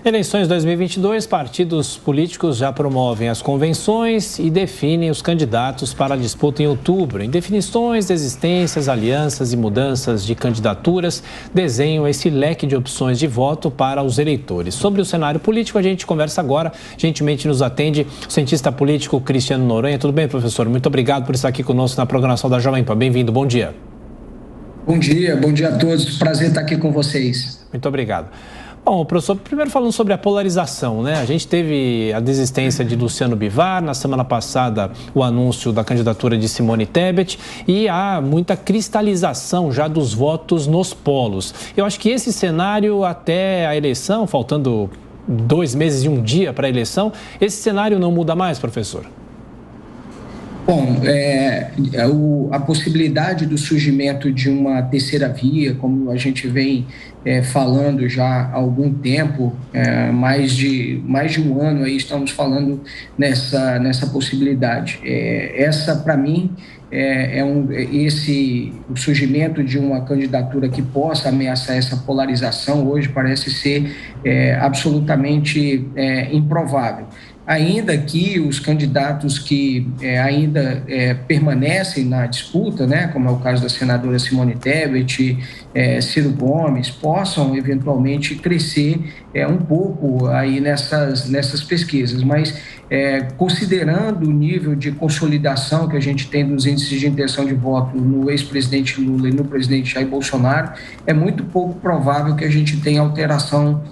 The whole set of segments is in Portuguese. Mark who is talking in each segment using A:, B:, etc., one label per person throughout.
A: Eleições 2022, partidos políticos já promovem as convenções e definem os candidatos para a disputa em outubro. Indefinições, desistências, alianças e mudanças de candidaturas desenham esse leque de opções de voto para os eleitores. Sobre o cenário político, a gente conversa agora. Gentilmente nos atende o cientista político Cristiano Noronha. Tudo bem, professor? Muito obrigado por estar aqui conosco na programação da Jovem Pan. Bem-vindo, bom dia.
B: Bom dia a todos. Prazer estar aqui com vocês.
A: Muito obrigado. Bom, professor, primeiro falando sobre a polarização, né? A gente teve a desistência de Luciano Bivar, na semana passada o anúncio da candidatura de Simone Tebet e há muita cristalização já dos votos nos polos. Eu acho que esse cenário até a eleição, faltando 2 meses e 1 dia para a eleição, esse cenário não muda mais, professor?
B: Bom, a possibilidade do surgimento de uma terceira via, como a gente vem falando já há algum tempo, mais de 1 ano aí estamos falando nessa possibilidade. Essa, para mim, o surgimento de uma candidatura que possa ameaçar essa polarização hoje parece ser absolutamente improvável. Ainda que os candidatos que ainda permanecem na disputa, né, como é o caso da senadora Simone Tebet, Ciro Gomes, possam eventualmente crescer um pouco aí nessas pesquisas, mas considerando o nível de consolidação que a gente tem dos índices de intenção de voto no ex-presidente Lula e no presidente Jair Bolsonaro, é muito pouco provável que a gente tenha alteração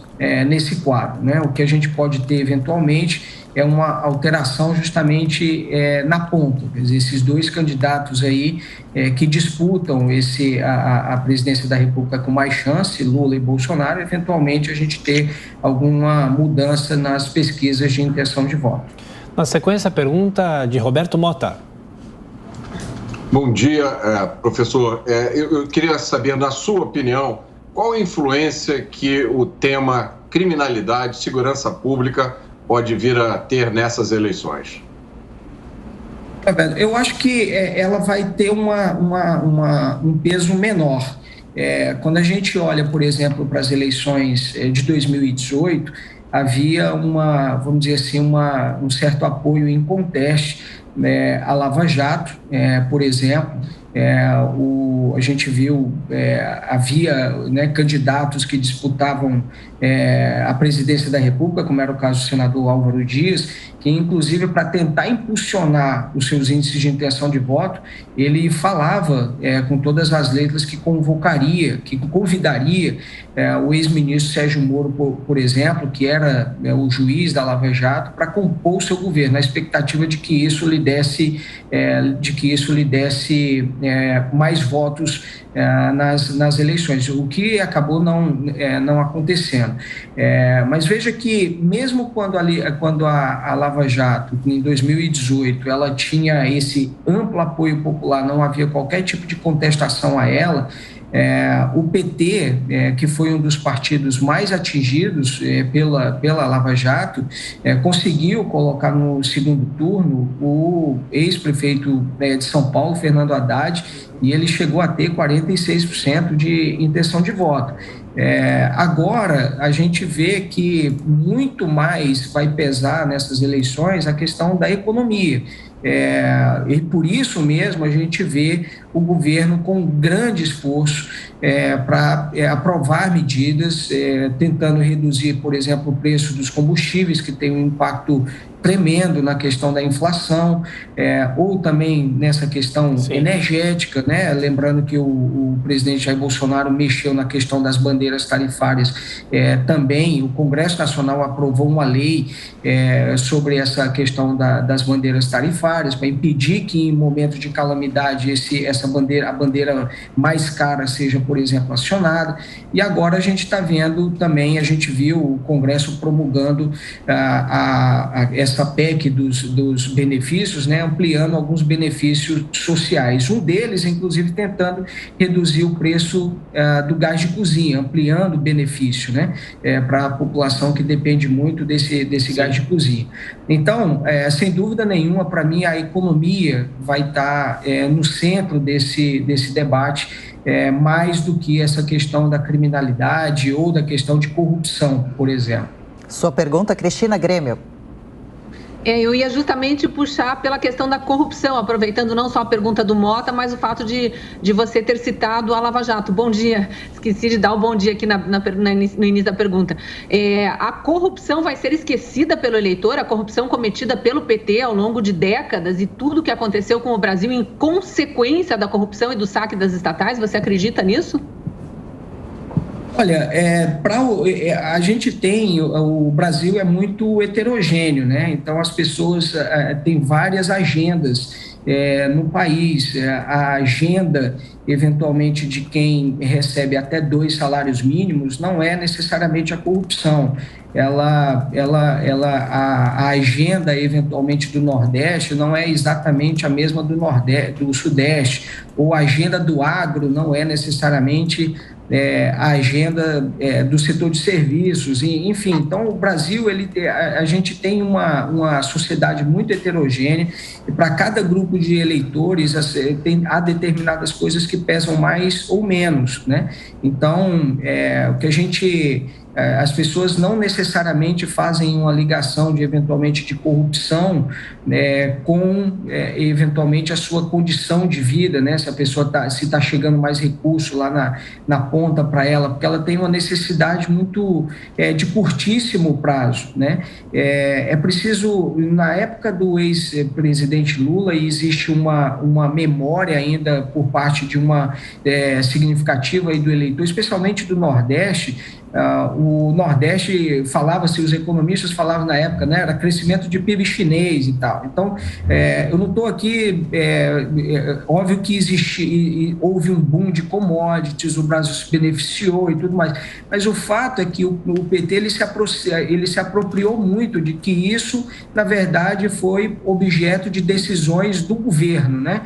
B: nesse quadro, né? O que a gente pode ter eventualmente é uma alteração justamente na ponta. Quer dizer, esses 2 candidatos aí que disputam a presidência da República com mais chance, Lula e Bolsonaro, eventualmente a gente ter alguma mudança nas pesquisas de intenção de voto.
A: Na sequência, a pergunta de Roberto Mota.
C: Bom dia, professor. Eu queria saber, na sua opinião, qual a influência que o tema criminalidade, segurança pública pode vir a ter nessas eleições?
B: Eu acho que ela vai ter um peso menor. Quando a gente olha, por exemplo, para as eleições de 2018, havia vamos dizer assim, um certo apoio inconteste à Lava Jato, por exemplo. A gente viu, havia candidatos que disputavam a presidência da República, como era o caso do senador Álvaro Dias, que inclusive para tentar impulsionar os seus índices de intenção de voto, ele falava com todas as letras que convidaria o ex-ministro Sérgio Moro, por exemplo, que era o juiz da Lava Jato, para compor o seu governo, na expectativa de que isso lhe desse mais votos nas eleições, o que acabou não acontecendo. Mas veja que mesmo quando a Lava Jato, em 2018, ela tinha esse amplo apoio popular, não havia qualquer tipo de contestação a ela, o PT, que foi um dos partidos mais atingidos pela Lava Jato, conseguiu colocar no segundo turno o ex-prefeito de São Paulo, Fernando Haddad, e ele chegou a ter 46% de intenção de voto. Agora, a gente vê que muito mais vai pesar nessas eleições a questão da economia. E por isso mesmo a gente vê o governo com grande esforço para aprovar medidas, tentando reduzir, por exemplo, o preço dos combustíveis, que tem um impacto tremendo na questão da inflação, ou também nessa questão energética, né? Lembrando que o presidente Jair Bolsonaro mexeu na questão das bandeiras tarifárias também. O Congresso Nacional aprovou uma lei sobre essa questão das bandeiras tarifárias, para impedir que em momentos de calamidade a bandeira mais cara seja, por exemplo, acionada. E agora a gente está vendo também, a gente viu o Congresso promulgando essa PEC dos benefícios, né, ampliando alguns benefícios sociais. Um deles, inclusive, tentando reduzir o preço do gás de cozinha, ampliando o benefício, né, para a população que depende muito desse gás de cozinha. Então, sem dúvida nenhuma, para mim, a economia vai estar no centro desse debate, mais do que essa questão da criminalidade ou da questão de corrupção, por exemplo.
D: Sua pergunta, Cristina Grêmio.
E: Eu ia justamente puxar pela questão da corrupção, aproveitando não só a pergunta do Mota, mas o fato de você ter citado a Lava Jato. Bom dia, esqueci de dar o bom dia aqui no início da pergunta. A corrupção vai ser esquecida pelo eleitor, a corrupção cometida pelo PT ao longo de décadas e tudo o que aconteceu com o Brasil em consequência da corrupção e do saque das estatais, você acredita nisso?
B: Olha, a gente tem, o Brasil é muito heterogêneo, né? Então as pessoas têm várias agendas no país. A agenda, eventualmente, de quem recebe até 2 salários mínimos não é necessariamente a corrupção. A agenda, eventualmente, do Nordeste não é exatamente a mesma do Sudeste, ou a agenda do agro não é necessariamente a agenda do setor de serviços, enfim. Então, o Brasil, a gente tem uma sociedade muito heterogênea e para cada grupo de eleitores há determinadas coisas que pesam mais ou menos, né? Então, o que as pessoas não necessariamente fazem uma ligação eventualmente de corrupção com eventualmente a sua condição de vida, né? Se a pessoa está chegando mais recurso lá na ponta para ela, porque ela tem uma necessidade muito de curtíssimo prazo, né? É preciso, na época do ex-presidente Lula, e existe uma memória ainda por parte de uma significativa aí do eleitor, especialmente do Nordeste. O Nordeste falava-se, os economistas falavam na época, né, era crescimento de PIB chinês e tal. Então, eu não estou aqui, óbvio que houve um boom de commodities, o Brasil se beneficiou e tudo mais, mas o fato é que o PT ele se apropriou muito de que isso, na verdade, foi objeto de decisões do governo, né,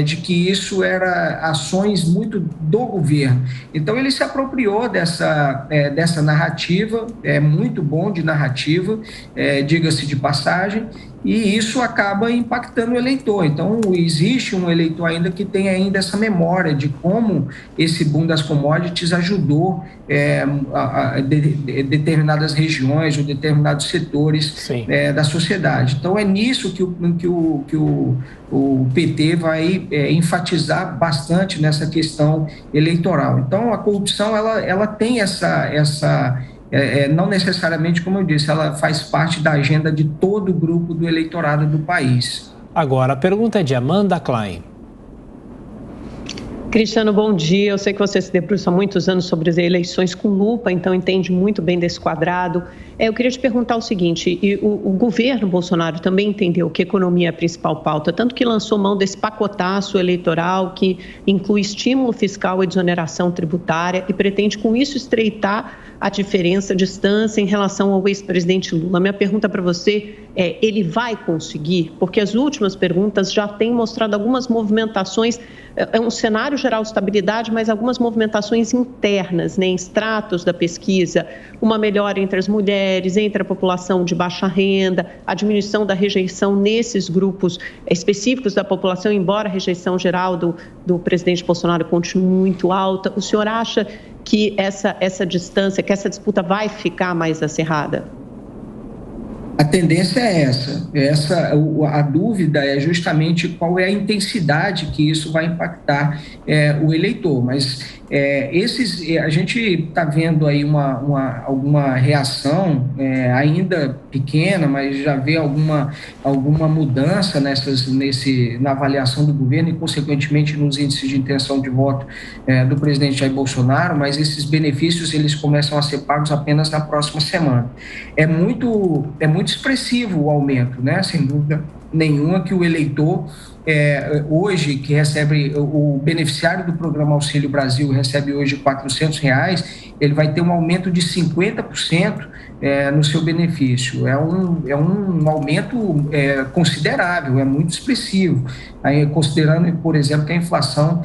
B: de que isso era ações muito do governo. Então, ele se apropriou dessa narrativa, é muito bom de narrativa, diga-se de passagem, e isso acaba impactando o eleitor. Então, existe um eleitor ainda que tem ainda essa memória de como esse boom das commodities ajudou determinadas regiões ou determinados setores da sociedade. Então, é nisso que o PT vai enfatizar bastante nessa questão eleitoral. Então, a corrupção ela tem não necessariamente, como eu disse, ela faz parte da agenda de todo o grupo do eleitorado do país.
A: Agora, a pergunta é de Amanda Klein.
F: Cristiano, bom dia. Eu sei que você se debruça há muitos anos sobre as eleições com lupa, então entende muito bem desse quadrado. Eu queria te perguntar o seguinte, o governo Bolsonaro também entendeu que economia é a principal pauta, tanto que lançou mão desse pacotaço eleitoral que inclui estímulo fiscal e desoneração tributária e pretende com isso estreitar a diferença, a distância em relação ao ex-presidente Lula. Minha pergunta para você é, ele vai conseguir? Porque as últimas perguntas já têm mostrado algumas movimentações, é um cenário geral de estabilidade, mas algumas movimentações internas, né, em estratos da pesquisa, uma melhora entre as mulheres, entre a população de baixa renda, a diminuição da rejeição nesses grupos específicos da população, embora a rejeição geral do presidente Bolsonaro continue muito alta. O senhor acha que essa distância, que essa disputa vai ficar mais acirrada?
B: A tendência é essa. A dúvida é justamente qual é a intensidade que isso vai impactar o eleitor. Mas a gente está vendo aí alguma reação, ainda pequena, mas já vê alguma mudança na avaliação do governo e, consequentemente, nos índices de intenção de voto do presidente Jair Bolsonaro, mas esses benefícios eles começam a ser pagos apenas na próxima semana. É muito expressivo o aumento, né? Sem dúvida nenhuma que o eleitor hoje, que recebe, o beneficiário do programa Auxílio Brasil recebe hoje R$400, ele vai ter um aumento de 50% no seu benefício. É um aumento considerável, é muito expressivo, aí, considerando, por exemplo, que a inflação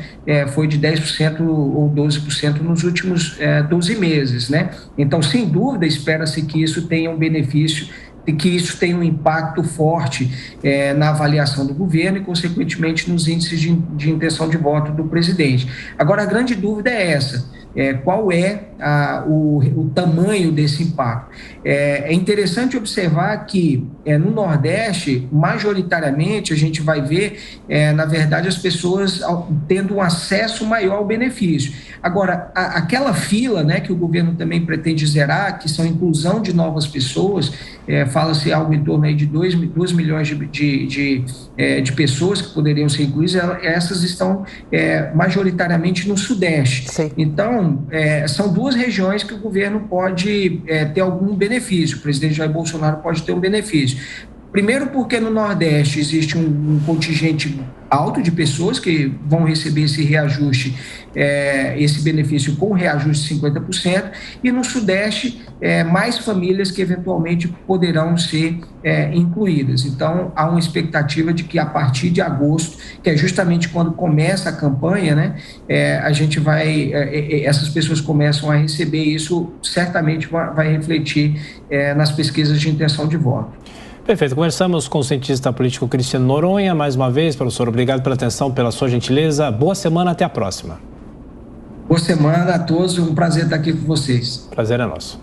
B: foi de 10% ou 12% nos últimos 12 meses, né? Então, sem dúvida, espera-se que isso tenha um benefício e que isso tenha um impacto forte na avaliação do governo e, consequentemente, nos índices de intenção de voto do presidente. Agora, a grande dúvida é essa: qual é o tamanho desse impacto. É interessante observar que no Nordeste, majoritariamente, a gente vai ver, na verdade, as pessoas tendo um acesso maior ao benefício. Agora, aquela fila, né, que o governo também pretende zerar, que são a inclusão de novas pessoas, fala-se algo em torno aí de 2 milhões de pessoas que poderiam ser incluídas, essas estão majoritariamente no Sudeste.
D: Sim.
B: Então, são duas regiões que o governo pode ter algum benefício, o presidente Jair Bolsonaro pode ter um benefício. Primeiro porque no Nordeste existe um contingente alto de pessoas que vão receber esse reajuste, esse benefício com reajuste de 50%, e no Sudeste mais famílias que eventualmente poderão ser incluídas. Então, há uma expectativa de que a partir de agosto, que é justamente quando começa a campanha, né, a gente vai, essas pessoas começam a receber isso, certamente vai refletir nas pesquisas de intenção de voto.
A: Perfeito. Conversamos com o cientista político Cristiano Noronha. Mais uma vez, professor, obrigado pela atenção, pela sua gentileza. Boa semana, até a próxima.
B: Boa semana a todos, um prazer estar aqui com vocês.
A: Prazer é nosso.